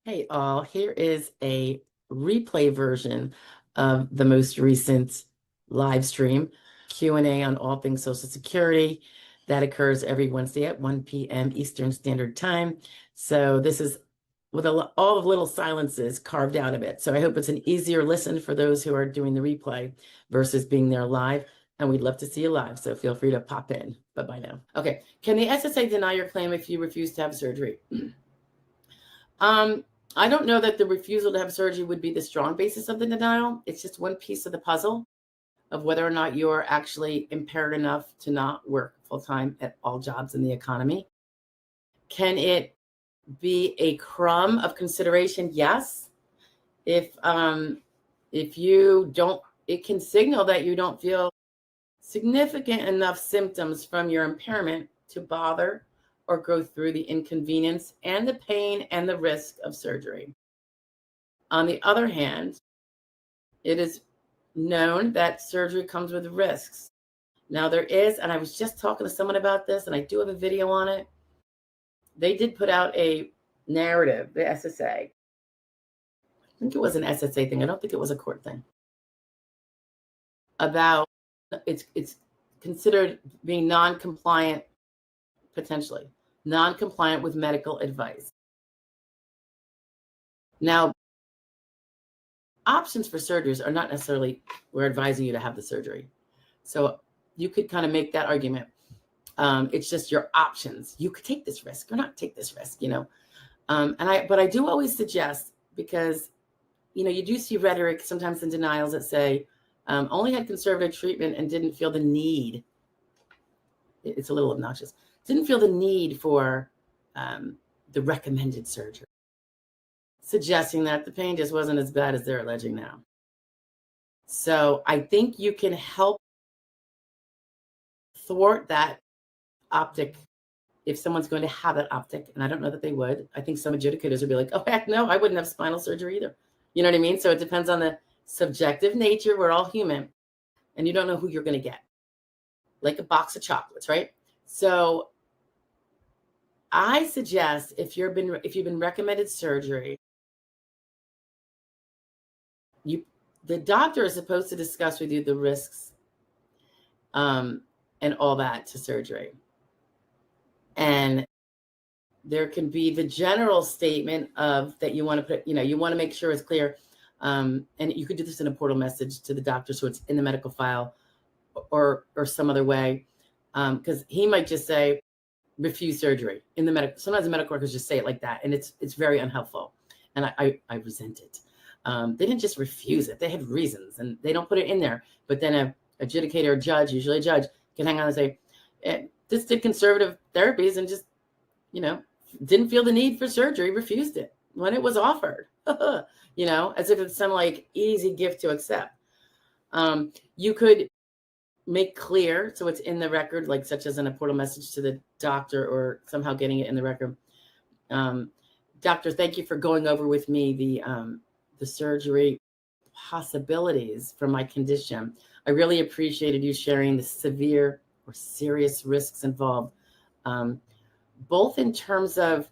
Hey all, here is a replay version of the most recent live stream Q&A on all things Social Security that occurs every Wednesday at 1 p.m. Eastern Standard Time. So this is with all of little silences carved out of it. So I hope it's an easier listen for those who are doing the replay versus being there live. And we'd love to see you live. So feel free to pop in. Bye-bye now. Okay. Can the SSA deny your claim if you refuse to have surgery? I don't know that the refusal to have surgery would be the strong basis of the denial. It's just one piece of the puzzle of whether or not you're actually impaired enough to not work full-time at all jobs in the economy. Can it be a crumb of consideration? Yes. If you don't, it can signal that you don't feel significant enough symptoms from your impairment to bother or go through the inconvenience and the pain and the risk of surgery. On the other hand, it is known that surgery comes with risks. Now there is, and I was just talking to someone about this, and I do have a video on it. They did put out a narrative, the SSA. I think it was an SSA thing. I don't think it was a court thing. About it's considered being non-compliant, potentially non-compliant with medical advice. Now, options for surgeries are not necessarily we're advising you to have the surgery. So you could kind of make that argument. It's just your options. You could take this risk or not take this risk, you know. But I do always suggest, because, you know, you do see rhetoric sometimes in denials that say, only had conservative treatment and didn't feel the need. It's a little obnoxious. Didn't feel the need for the recommended surgery, suggesting that the pain just wasn't as bad as they're alleging now. So I think you can help thwart that optic if someone's going to have that optic, and I don't know that they would. I think some adjudicators would be like, oh, heck no, I wouldn't have spinal surgery either. You know what I mean? So it depends on the subjective nature. We're all human, and you don't know who you're going to get. Like a box of chocolates, right? So I suggest if you've been recommended surgery, the doctor is supposed to discuss with you the risks and all that to surgery. And there can be the general statement of that you want to put, you know, you want to make sure it's clear. And you could do this in a portal message to the doctor so it's in the medical file or some other way. Because he might just say, refuse surgery in the medical. Sometimes the medical workers just say it like that. And it's very unhelpful. And I resent it. They didn't just refuse it. They had reasons and they don't put it in there. But then a adjudicator or judge, usually a judge, can hang on and say, this did conservative therapies and just, you know, didn't feel the need for surgery, refused it when it was offered, you know, as if it's some like easy gift to accept. You could make clear, so it's in the record, like such as in a portal message to the doctor or somehow getting it in the record. Doctor, thank you for going over with me the surgery possibilities for my condition. I really appreciated you sharing the severe or serious risks involved, both in terms of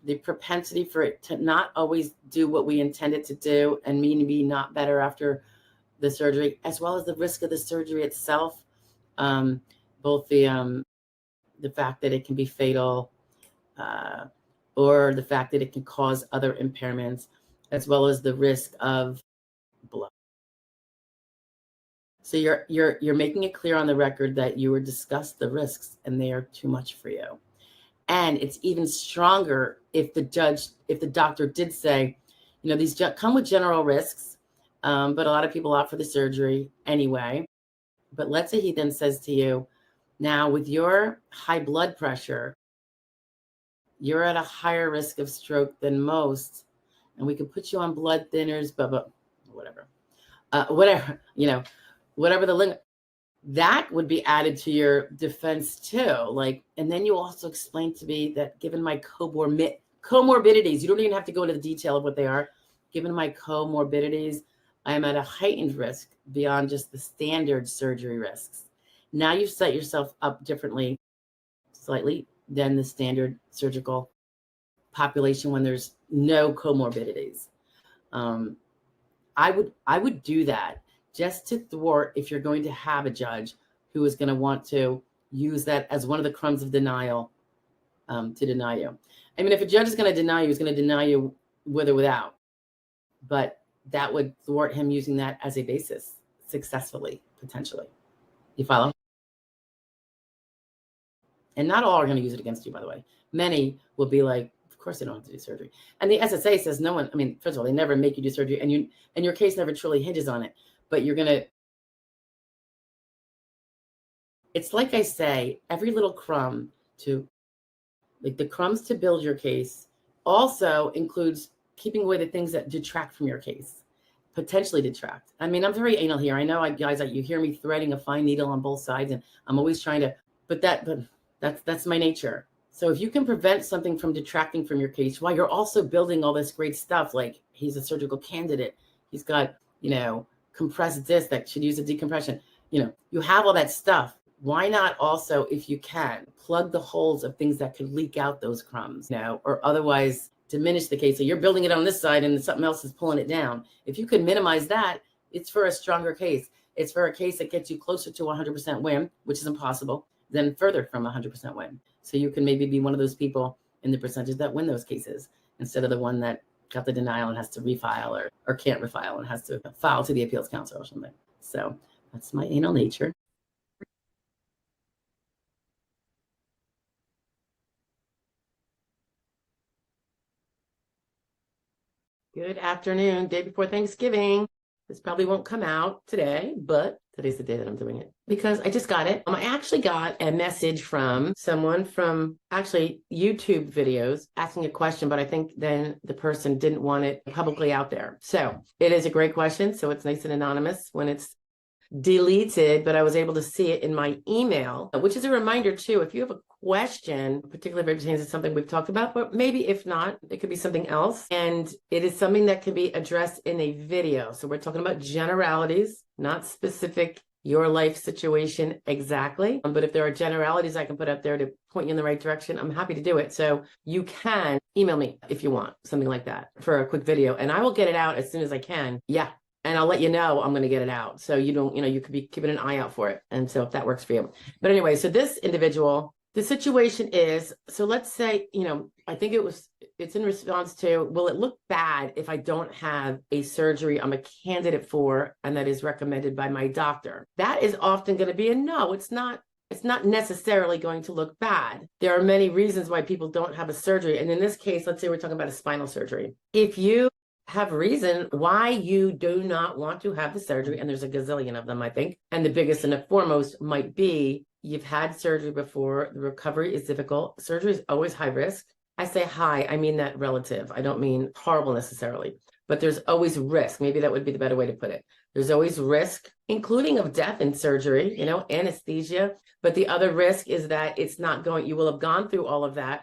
the propensity for it to not always do what we intended to do and maybe not better after the surgery, as well as the risk of the surgery itself, both the fact that it can be fatal or the fact that it can cause other impairments, as well as the risk of blood. So you're making it clear on the record that you were discussed the risks and they are too much for you. And it's even stronger if the doctor did say, you know, these come with general risks, but a lot of people opt for the surgery anyway. But let's say he then says to you, now with your high blood pressure, you're at a higher risk of stroke than most, and we can put you on blood thinners, but whatever, you know, whatever the link, that would be added to your defense too. Like, and then you also explain to me that given my comorbidities, you don't even have to go into the detail of what they are. Given my comorbidities, I am at a heightened risk beyond just the standard surgery risks. Now you've set yourself up differently, slightly, than the standard surgical population when there's no comorbidities. I would do that just to thwart if you're going to have a judge who is going to want to use that as one of the crumbs of denial to deny you. I mean, if a judge is going to deny you, he's going to deny you with or without. But that would thwart him using that as a basis successfully, potentially. You follow? And not all are going to use it against you, by the way. Many will be like, of course they don't have to do surgery. And the SSA says no one, I mean, first of all, they never make you do surgery, and your case never truly hinges on it. But you're going to, it's like I say, every little crumb to, like the crumbs to build your case also includes keeping away the things that detract from your case, potentially detract. I mean, I'm very anal here. I know, guys, you hear me threading a fine needle on both sides, and I'm always trying to, but that's my nature. So if you can prevent something from detracting from your case while you're also building all this great stuff, like he's a surgical candidate, he's got, compressed disc that should use a decompression, you have all that stuff. Why not also, if you can, plug the holes of things that could leak out those crumbs, or otherwise diminish the case. So you're building it on this side and something else is pulling it down. If you can minimize that, it's for a stronger case. It's for a case that gets you closer to 100% win, which is impossible, then further from 100% win. So you can maybe be one of those people in the percentage that win those cases instead of the one that got the denial and has to refile or can't refile and has to file to the appeals council or something. So that's my anal nature. Good afternoon, day before Thanksgiving. This probably won't come out today, but today's the day that I'm doing it because I just got it. I actually got a message from someone from actually YouTube videos asking a question, but I think then the person didn't want it publicly out there. So it is a great question. So it's nice and anonymous when it's deleted, but I was able to see it in my email, which is a reminder too. If you have a question, particularly if it pertains to something we've talked about, but maybe if not, it could be something else. And it is something that can be addressed in a video. So we're talking about generalities, not specific your life situation exactly. But if there are generalities I can put up there to point you in the right direction, I'm happy to do it. So you can email me if you want something like that for a quick video, and I will get it out as soon as I can. Yeah. And I'll let you know I'm going to get it out. So you don't, you could be keeping an eye out for it. And so if that works for you. But anyway, so this individual, the situation is, so let's say, I think it's in response to, will it look bad if I don't have a surgery I'm a candidate for and that is recommended by my doctor? That is often going to be a no, it's not necessarily going to look bad. There are many reasons why people don't have a surgery. And in this case, let's say we're talking about a spinal surgery. If you have reason why you do not want to have the surgery, and there's a gazillion of them, I think, and the biggest and the foremost might be you've had surgery before, the recovery is difficult, surgery is always high risk. I say high, I mean that relative. I don't mean horrible necessarily, but there's always risk. Maybe that would be the better way to put it. There's always risk, including of death in surgery, anesthesia. But the other risk is that you will have gone through all of that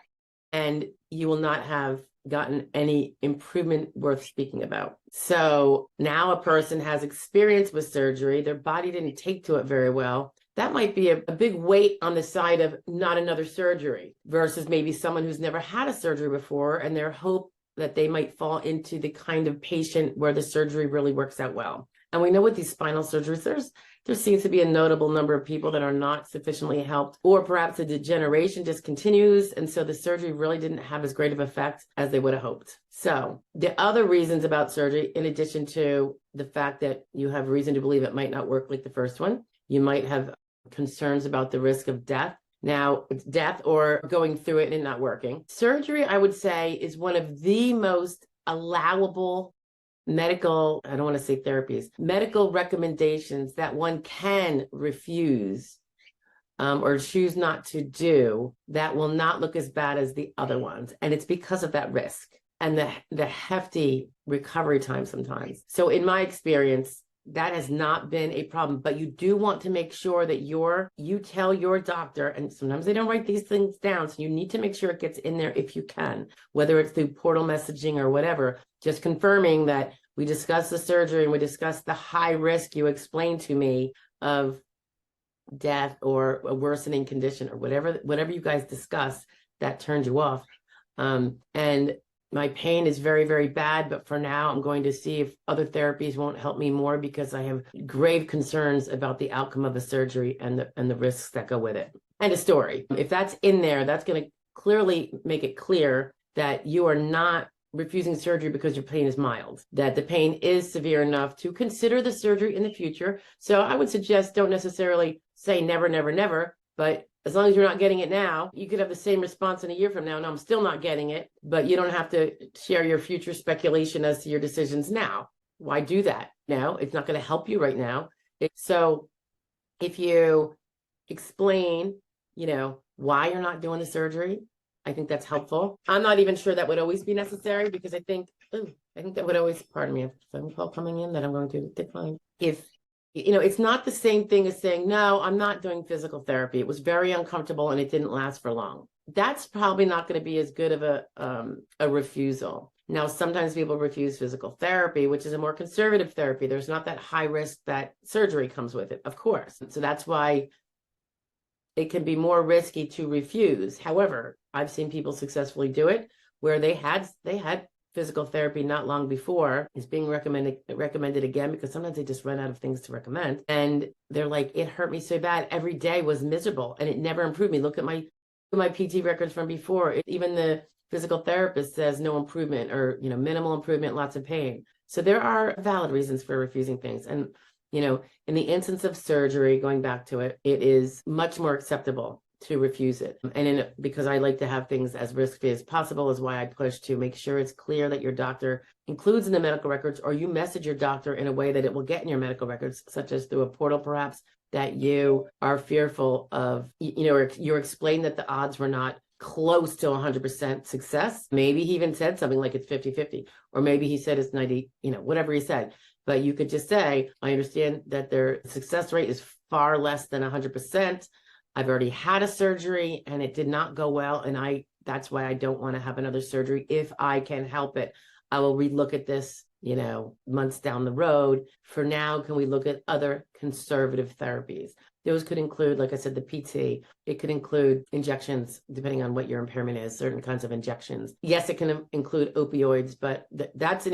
and you will not have gotten any improvement worth speaking about. So now a person has experience with surgery, their body didn't take to it very well. That might be a big weight on the side of not another surgery versus maybe someone who's never had a surgery before and their hope that they might fall into the kind of patient where the surgery really works out well. And we know with these spinal surgeries, there seems to be a notable number of people that are not sufficiently helped, or perhaps the degeneration just continues. And so the surgery really didn't have as great of effect as they would have hoped. So the other reasons about surgery, in addition to the fact that you have reason to believe it might not work like the first one, you might have concerns about the risk of death. Now, death or going through it and not working. Surgery, I would say, is one of the most allowable medical, I don't want to say therapies, medical recommendations that one can refuse or choose not to do that will not look as bad as the other ones. And it's because of that risk and the hefty recovery time sometimes. So in my experience, that has not been a problem, but you do want to make sure that you tell your doctor, and sometimes they don't write these things down, so you need to make sure it gets in there if you can, whether it's through portal messaging or whatever, just confirming that we discussed the surgery and we discussed the high risk you explained to me of death or a worsening condition or whatever you guys discuss that turned you off. And my pain is very, very bad, but for now, I'm going to see if other therapies won't help me more because I have grave concerns about the outcome of the surgery and the risks that go with it. And a story. If that's in there, that's going to clearly make it clear that you are not refusing surgery because your pain is mild, that the pain is severe enough to consider the surgery in the future. So I would suggest don't necessarily say never, never, never, but as long as you're not getting it now, you could have the same response in a year from now. No, I'm still not getting it, but you don't have to share your future speculation as to your decisions now. Why do that? No, it's not going to help you right now. So if you explain, why you're not doing the surgery, I think that's helpful. I'm not even sure that would always be necessary because I think that would always, pardon me, if a phone call coming in that I'm going to decline. If it's not the same thing as saying, no, I'm not doing physical therapy. It was very uncomfortable and it didn't last for long. That's probably not going to be as good of a refusal. Now, sometimes people refuse physical therapy, which is a more conservative therapy. There's not that high risk that surgery comes with it, of course. So that's why it can be more risky to refuse. However, I've seen people successfully do it where they had physical therapy not long before. Is being recommended again because sometimes they just run out of things to recommend. And they're like, it hurt me so bad. Every day was miserable and it never improved me. Look at my PT records from before. Even the physical therapist says no improvement or, minimal improvement, lots of pain. So there are valid reasons for refusing things. And, in the instance of surgery, going back to it, it is much more acceptable to refuse it. And because I like to have things as risk-free as possible is why I push to make sure it's clear that your doctor includes in the medical records, or you message your doctor in a way that it will get in your medical records, such as through a portal perhaps, that you are fearful of, or you explain that the odds were not close to 100% success. Maybe he even said something like it's 50-50, or maybe he said it's 90, whatever he said. But you could just say, I understand that their success rate is far less than 100%. I've already had a surgery and it did not go well. And that's why I don't want to have another surgery. If I can help it, I will relook at this, months down the road. For now, can we look at other conservative therapies? Those could include, like I said, the PT. It could include injections, depending on what your impairment is, certain kinds of injections. Yes, it can include opioids, but that's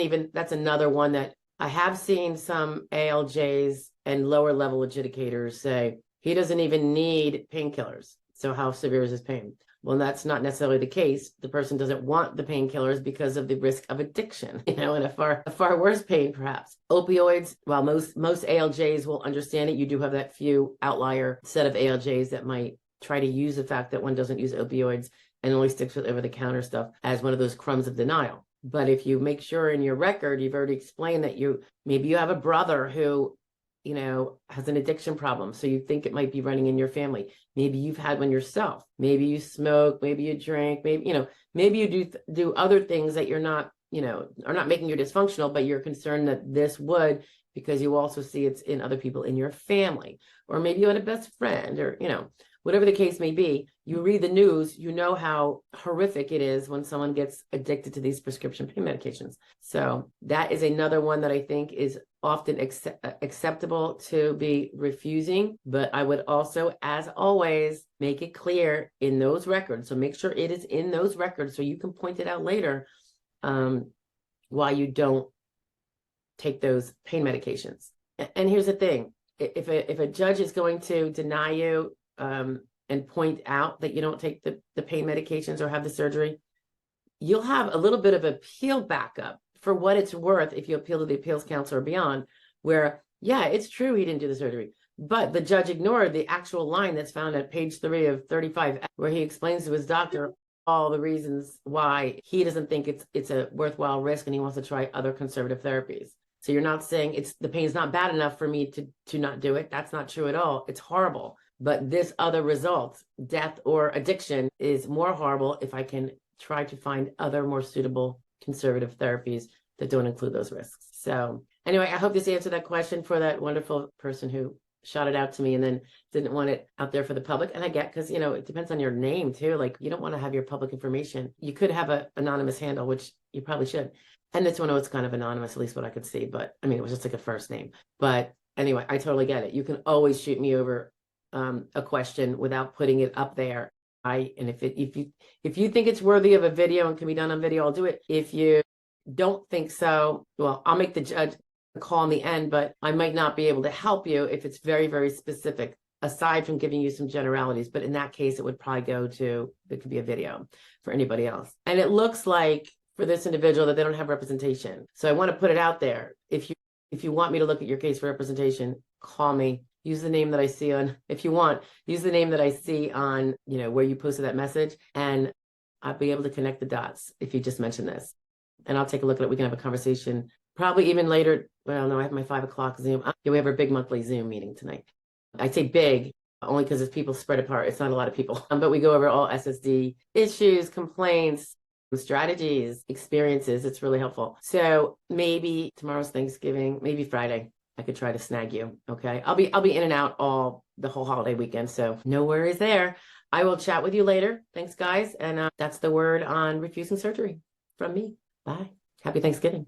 another one that I have seen some ALJs and lower level adjudicators say, he doesn't even need painkillers. So how severe is his pain? Well, that's not necessarily the case. The person doesn't want the painkillers because of the risk of addiction, and a far worse pain, perhaps. Opioids, while most ALJs will understand it, you do have that few outlier set of ALJs that might try to use the fact that one doesn't use opioids and only sticks with over-the-counter stuff as one of those crumbs of denial. But if you make sure in your record, you've already explained that maybe you have a brother who has an addiction problem. So you think it might be running in your family. Maybe you've had one yourself. Maybe you smoke, maybe you drink, maybe you do other things that you're not, are not making you dysfunctional, but you're concerned that this would, because you also see it's in other people in your family, or maybe you had a best friend, or, whatever the case may be. You read the news, you know how horrific it is when someone gets addicted to these prescription pain medications. So that is another one that I think is often acceptable to be refusing. But I would also, as always, make it clear in those records. So make sure it is in those records so you can point it out later why you don't take those pain medications. And here's the thing. If a judge is going to deny you and point out that you don't take the pain medications or have the surgery, you'll have a little bit of appeal backup for what it's worth if you appeal to the appeals council or beyond, where, yeah, it's true he didn't do the surgery, but the judge ignored the actual line that's found at page 3 of 35, where he explains to his doctor all the reasons why he doesn't think it's a worthwhile risk and he wants to try other conservative therapies. So you're not saying the pain's not bad enough for me to not do it. That's not true at all. It's horrible. But this other result, death or addiction, is more horrible if I can try to find other more suitable conservative therapies that don't include those risks. So anyway, I hope this answered that question for that wonderful person who shot it out to me and then didn't want it out there for the public. And I get, because, it depends on your name too. Like, you don't want to have your public information. You could have an anonymous handle, which you probably should. And this one was kind of anonymous, at least what I could see. But I mean, it was just like a first name. But anyway, I totally get it. You can always shoot me over a question without putting it up there. And if you think it's worthy of a video and can be done on video, I'll do it. If you don't think so, well, I'll make the judge a call in the end, but I might not be able to help you if it's very, very specific, aside from giving you some generalities. But in that case, it would probably go to, it could be a video for anybody else. And it looks like for this individual that they don't have representation. So I want to put it out there. If you want me to look at your case for representation, call me. Use the name that I see on, if you want, use the name that I see on, where you posted that message, and I'll be able to connect the dots if you just mention this. And I'll take a look at it. We can have a conversation probably even later. Well, no, I have my 5 o'clock Zoom. Yeah, we have our big monthly Zoom meeting tonight. I say big only because it's people spread apart. It's not a lot of people, but we go over all SSD issues, complaints, strategies, experiences. It's really helpful. So maybe tomorrow's Thanksgiving, maybe Friday, I could try to snag you. Okay. I'll be in and out the whole holiday weekend. So no worries there. I will chat with you later. Thanks, guys. And that's the word on refusing surgery from me. Bye. Happy Thanksgiving.